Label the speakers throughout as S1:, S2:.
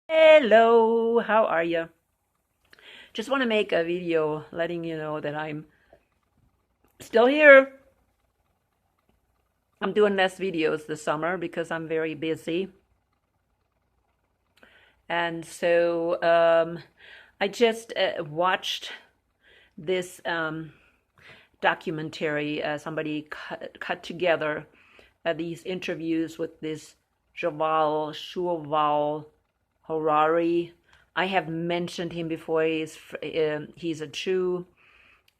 S1: Hello, how are you? Just want to make a video letting you know that I'm still here. I'm doing less videos this summer because I'm very busy. And so I just watched this documentary. Somebody cut together these interviews with this Javale Shoe Harari. I have mentioned him before. He's a Jew,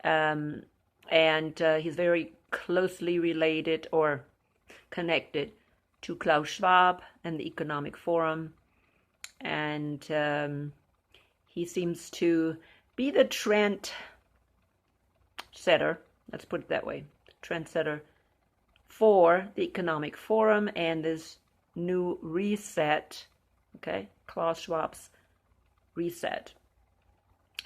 S1: um, and he's very closely related or connected to Klaus Schwab and the Economic Forum, and he seems to be the trend setter. Let's put it that way, trendsetter for the Economic Forum and this new reset. Okay, Klaus Schwab's reset.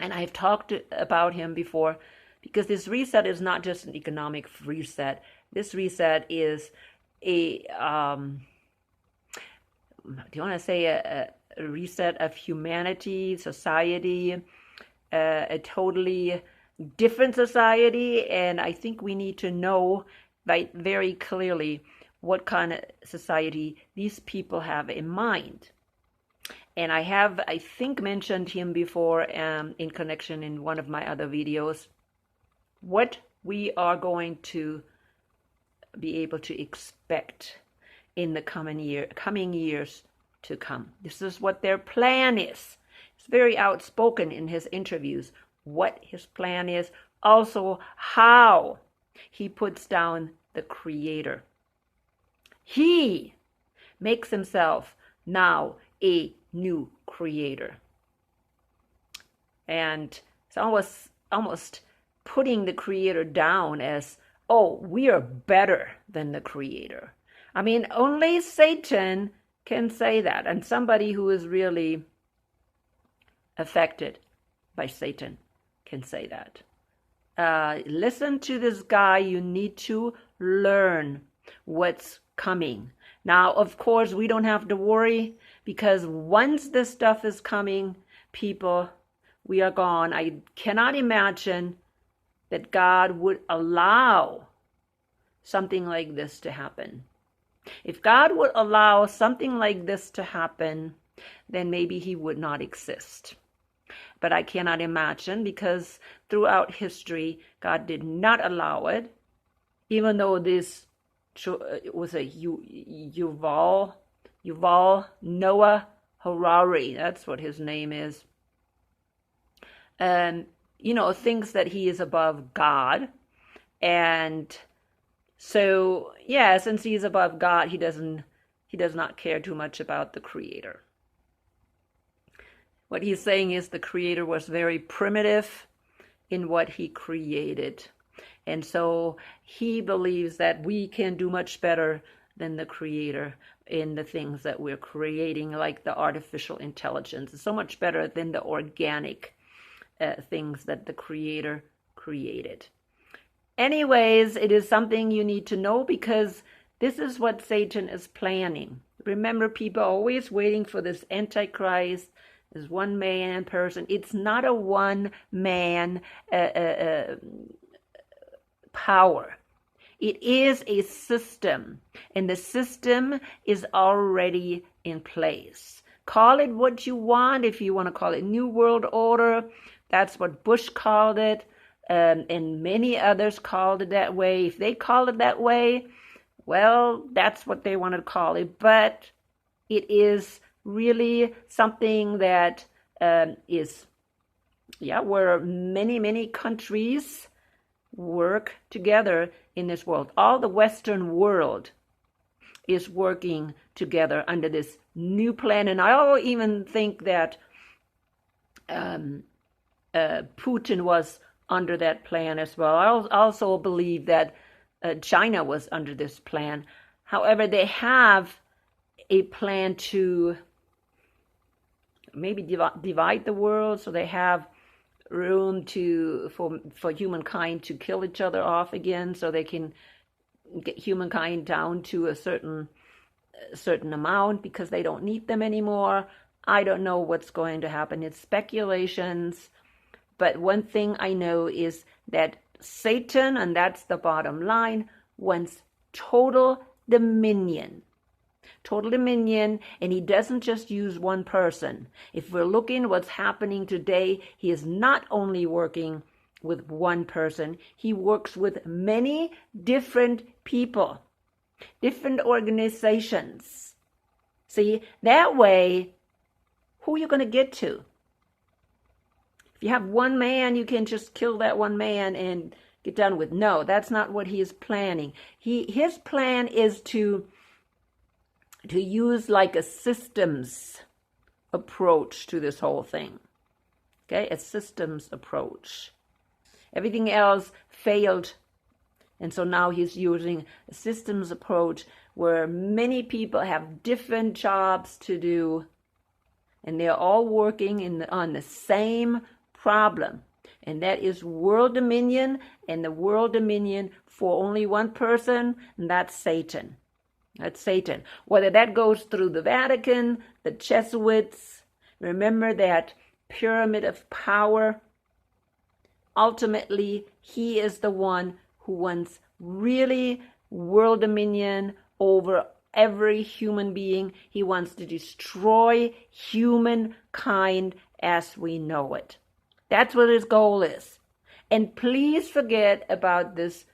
S1: And I've talked about him before because this reset is not just an economic reset. This reset is a, do you want to say a reset of humanity, society, a totally different society? And I think we need to know very clearly what kind of society these people have in mind. And I have, I think, mentioned him before in connection in one of my other videos. What we are going to be able to expect in the coming years to come. This is what their plan is. It's very outspoken in his interviews what his plan is, also how he puts down the Creator. He makes himself now a new creator. And it's almost putting the Creator down as, oh, we are better than the Creator. I mean, only Satan can say that, and somebody who is really affected by Satan can say that. Listen to this guy. You need to learn what's coming. Now, of course, we don't have to worry because once this stuff is coming, people, we are gone. I cannot imagine that God would allow something like this to happen. If God would allow something like this to happen, then maybe he would not exist. But I cannot imagine because throughout history, God did not allow it, even though this was a Yuval Noah Harari. That's what his name is. And, thinks that he is above God. And so, yeah, since he is above God, he does not care too much about the Creator. What he's saying is the Creator was very primitive in what he created. And so he believes that we can do much better than the Creator in the things that we're creating, like the artificial intelligence. It's so much better than the organic things that the Creator created. Anyways, it is something you need to know because this is what Satan is planning. Remember, people are always waiting for this Antichrist, this one-man person. It's not a one-man power. It is a system, and the system is already in place. Call it what you want. If you want to call it New World Order, that's what Bush called it, and many others called it that way. If they call it that way, well, that's what they want to call it. But it is really something that is, where many countries work together in this world. All the Western world is working together under this new plan. And I even think that Putin was under that plan as well. I also believe that China was under this plan. However, they have a plan to maybe divide the world, so they have room for humankind to kill each other off again, so they can get humankind down to a certain amount because they don't need them anymore. I don't know what's going to happen. It's speculations. But one thing I know is that Satan, and that's the bottom line, wants total dominion. Total dominion, and he doesn't just use one person. If we're looking at what's happening today, he is not only working with one person, he works with many different people, different organizations. See, that way, who are you going to get to? If you have one man, you can just kill that one man and get done with. No, that's not what he is planning. His plan is to use like a systems approach to this whole thing. Okay, a systems approach. Everything else failed. And so now he's using a systems approach where many people have different jobs to do, and they're all working on the same problem. And that is world dominion, and the world dominion for only one person, and that's Satan. That's Satan. Whether that goes through the Vatican, the Jesuits, remember that pyramid of power. Ultimately, he is the one who wants really world dominion over every human being. He wants to destroy humankind as we know it. That's what his goal is. And please forget about this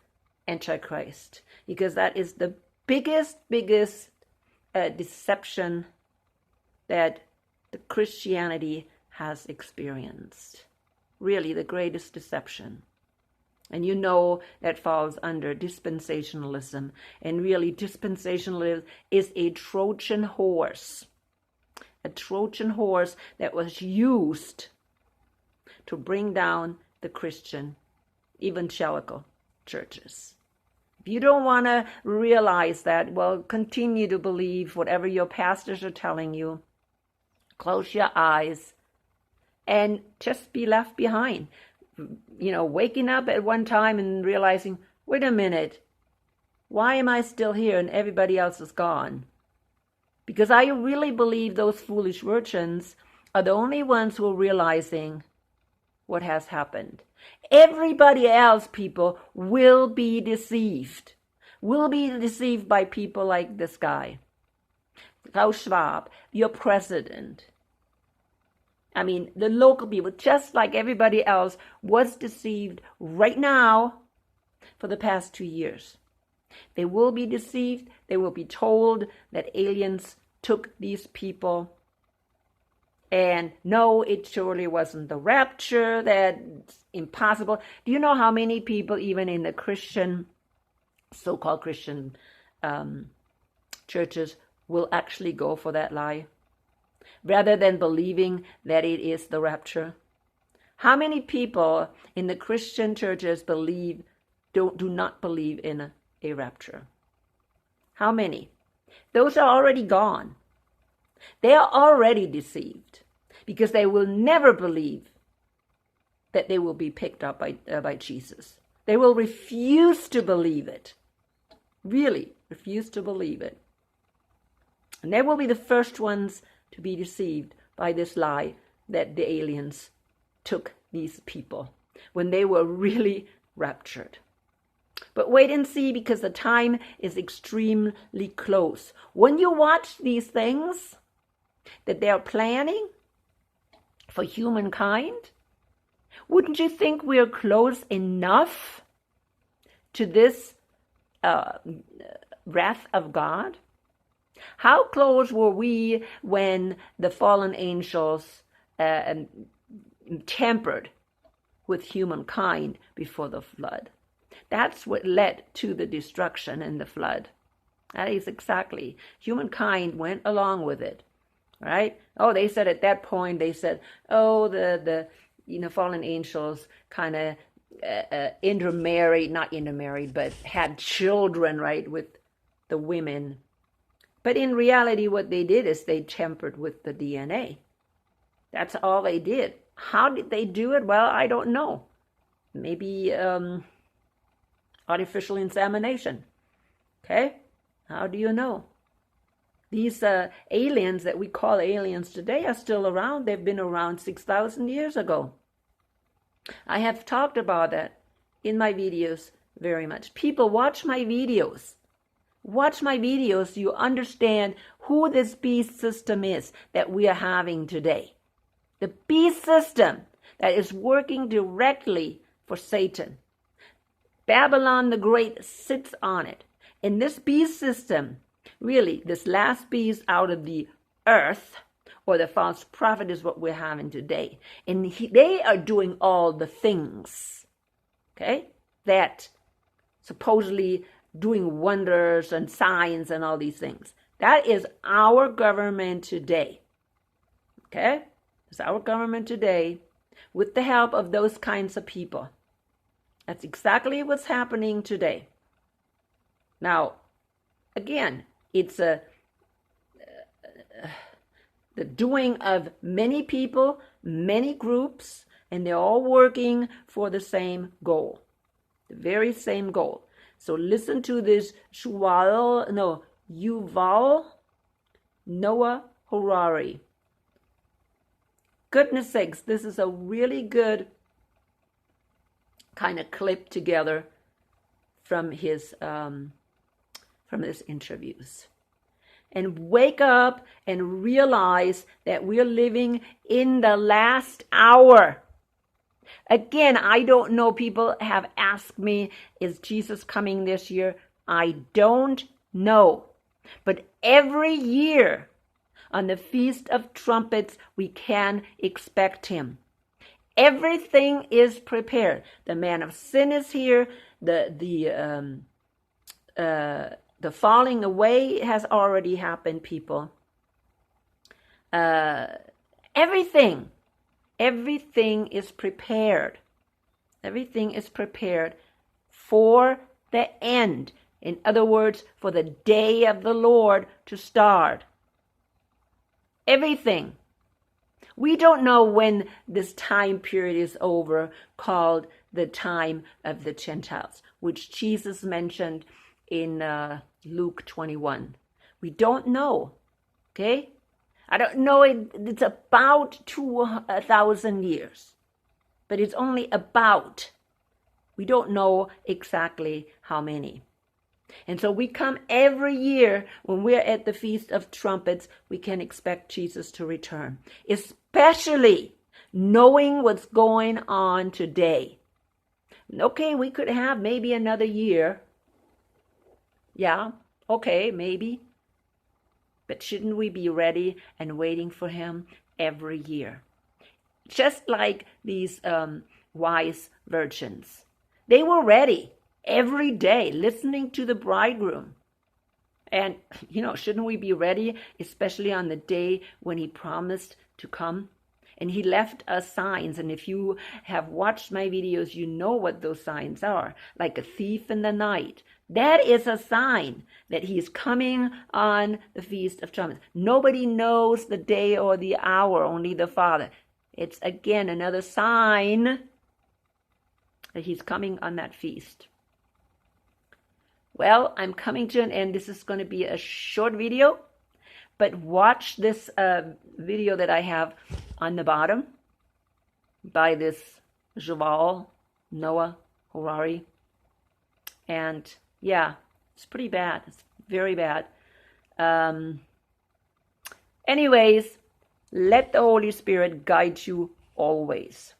S1: Antichrist, because that is the biggest deception that the Christianity has experienced. Really, the greatest deception. And you know that falls under dispensationalism. And really, dispensationalism is a Trojan horse. A Trojan horse that was used to bring down the Christian evangelical churches. If you don't want to realize that, well, continue to believe whatever your pastors are telling you. Close your eyes and just be left behind. You know, waking up at one time and realizing, wait a minute, why am I still here and everybody else is gone? Because I really believe those foolish virgins are the only ones who are realizing what has happened. Everybody else, people, will be deceived. Will be deceived by people like this guy, Klaus Schwab, your president. I mean, the local people, just like everybody else, was deceived right now for the past 2 years. They will be deceived. They will be told that aliens took these people. And no, it surely wasn't the rapture. That's impossible. Do you know how many people, even in the Christian, so-called Christian churches, will actually go for that lie, rather than believing that it is the rapture? How many people in the Christian churches do not believe in a rapture? How many? Those are already gone. They are already deceived, because they will never believe that they will be picked up by Jesus. They will refuse to believe it. Really refuse to believe it. And they will be the first ones to be deceived by this lie that the aliens took these people when they were really raptured. But wait and see, because the time is extremely close. When you watch these things that they are planning for humankind, wouldn't you think we are close enough to this wrath of God? How close were we when the fallen angels tampered with humankind before the flood? That's what led to the destruction and the flood. That is exactly. Humankind went along with it, right? Oh, they said at that point, the fallen angels kind of not intermarried, but had children, right, with the women. But in reality, what they did is they tampered with the DNA. That's all they did. How did they do it? Well, I don't know. Maybe artificial insemination. Okay? How do you know? These aliens that we call aliens today are still around. They've been around 6,000 years ago. I have talked about that in my videos very much. People, watch my videos. Watch my videos. You understand who this beast system is that we are having today. The beast system that is working directly for Satan. Babylon the Great sits on it. And this beast system, really, this last beast out of the earth, or the false prophet, is what we're having today. And they are doing all the things, okay, that supposedly doing wonders and signs and all these things. That is our government today, okay? It's our government today with the help of those kinds of people. That's exactly what's happening today. Now, again, it's the doing of many people, many groups, and they're all working for the same goal, the very same goal. So listen to this Yuval Noah Harari. Goodness sakes, this is a really good kind of clip together from his interviews. And wake up and realize that we're living in the last hour. Again, I don't know. People have asked me, is Jesus coming this year? I don't know. But every year on the Feast of Trumpets, we can expect him. Everything is prepared. The man of sin is here. The falling away has already happened, people. Everything is prepared. Everything is prepared for the end. In other words, for the day of the Lord to start. Everything. We don't know when this time period is over, called the time of the Gentiles, which Jesus mentioned in Luke 21. We don't know, okay? I don't know, it's about 2,000 years, but it's only about. We don't know exactly how many. And so we come every year when we're at the Feast of Trumpets, we can expect Jesus to return, especially knowing what's going on today. Okay, we could have maybe another year. Yeah, okay, maybe. But shouldn't we be ready and waiting for him every year? Just like these wise virgins. They were ready every day, listening to the bridegroom. And, shouldn't we be ready, especially on the day when he promised to come? And he left us signs. And if you have watched my videos, you know what those signs are. Like a thief in the night. That is a sign that he's coming on the Feast of Trumpets. Nobody knows the day or the hour, only the Father. It's, again, another sign that he's coming on that feast. Well, I'm coming to an end. This is going to be a short video. But watch this video that I have on the bottom by this Javale Noah Harari. And yeah, it's pretty bad. It's very bad. Anyways, let the Holy Spirit guide you always.